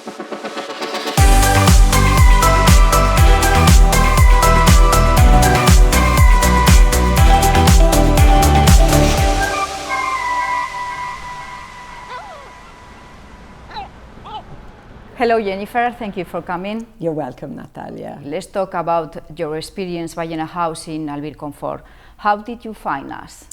Hello, Jennifer. Thank you for coming. You're welcome, Natalia. Let's talk about your experience buying a house in Albir Confort. How did you find us?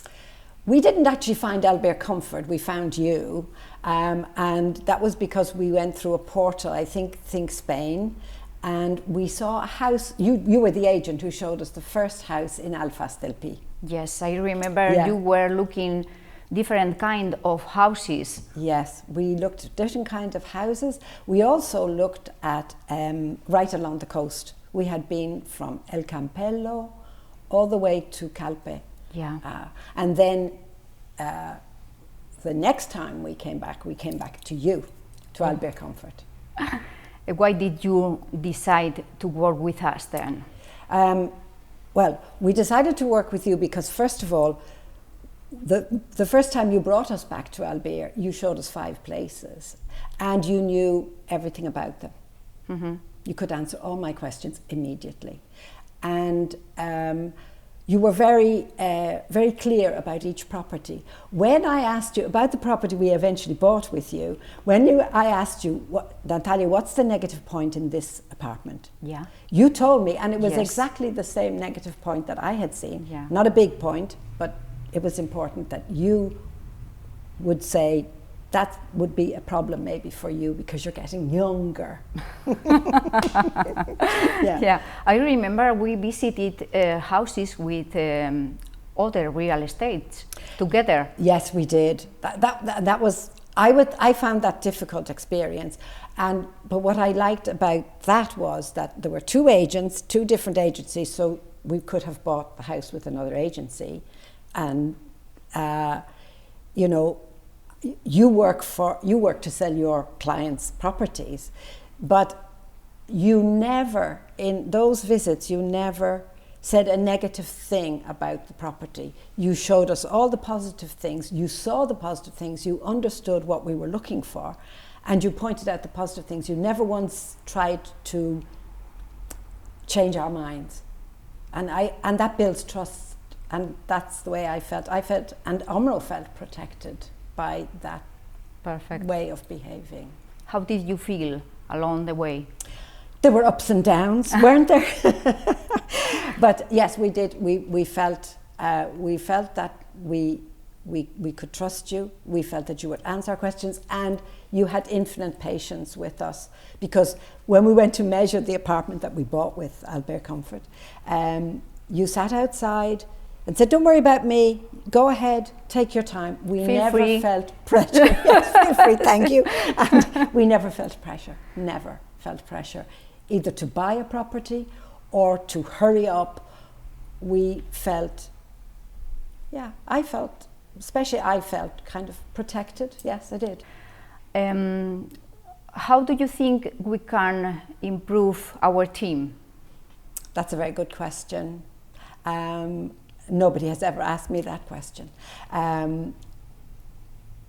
We didn't actually find Albir Confort, we found you. And that was because we went through a portal, I think Spain, and we saw a house. You were the agent who showed us the first house in Alfaz del Pi. Yes, I remember you were looking different kind of houses. Yes, we looked at different kind of houses. We also looked at right along the coast. We had been from El Campello all the way to Calpe. Yeah. And then the next time we came back to you, to Albir Confort. Why did you decide to work with us then? Well, we decided to work with you because, first of all, the first time you brought us back to Albir, you showed us 5 places and you knew everything about them. Mm-hmm. You could answer all my questions immediately. And you were very clear about each property. When I asked you about the property we eventually bought with you, I asked you, Natalia, what's the negative point in this apartment? Yeah. You told me, and it was Yes. exactly the same negative point that I had seen. Yeah. Not a big point, but it was important that you would say that would be a problem maybe for you because you're getting younger. Yeah, I remember we visited houses with other real estates together. Yes, we did. That was, I found that difficult experience. But what I liked about that was that there were 2 agents, 2 different agencies, so we could have bought the house with another agency. And you work to sell your clients' properties, but you never, in those visits, you never said a negative thing about the property. You showed us all the positive things, you saw the positive things, you understood what we were looking for, and you pointed out the positive things. You never once tried to change our minds, and that builds trust. And that's the way I felt, and Omro felt protected by that Perfect way of behaving. How did you feel along the way? There were ups and downs, weren't there? But yes, we did. We felt that we could trust you. We felt that you would answer our questions, and you had infinite patience with us. Because when we went to measure the apartment that we bought with Albir Confort, you sat outside and said, "Don't worry about me, go ahead, take your time." We never felt pressure. Yes, feel free, thank you. And we never felt pressure, either to buy a property or to hurry up. We felt, I felt kind of protected. Yes, I did. How do you think we can improve our team? That's a very good question. Nobody has ever asked me that question.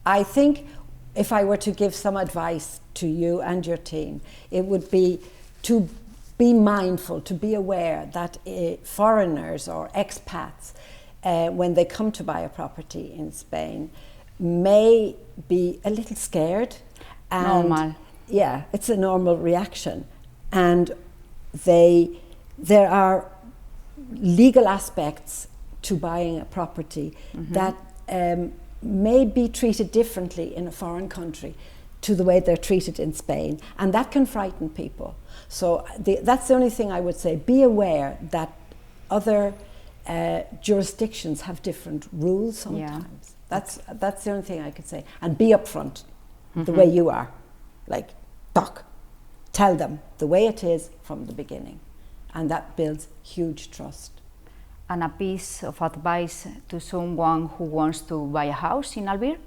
I think if I were to give some advice to you and your team, it would be to be mindful, to be aware that foreigners or expats, when they come to buy a property in Spain, may be a little scared. Normal. Yeah, it's a normal reaction. And there are legal aspects to buying a property that may be treated differently in a foreign country to the way they're treated in Spain, and that can frighten people. So that's the only thing I would say. Be aware that other jurisdictions have different rules sometimes. That's the only thing I could say. And be upfront the way you are. Like, tell them the way it is from the beginning, and that builds huge trust. And a piece of advice to someone who wants to buy a house in Albir?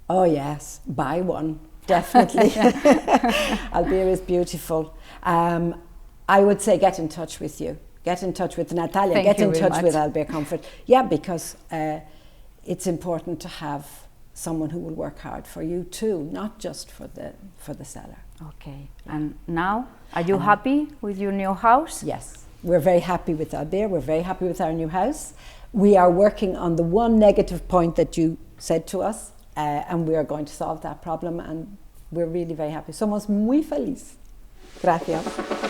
Oh yes, buy one, definitely. Albir is beautiful. I would say get in touch with you. Get in touch with Natalia. Thank get you in very touch much. with Albir Confort. Yeah, because it's important to have someone who will work hard for you too, not just for the seller. Okay. And now, are you happy with your new house? Yes, we're very happy with Albir. We're very happy with our new house. We are working on the one negative point that you said to us, and we are going to solve that problem, and we're really very happy. Somos muy feliz. Gracias.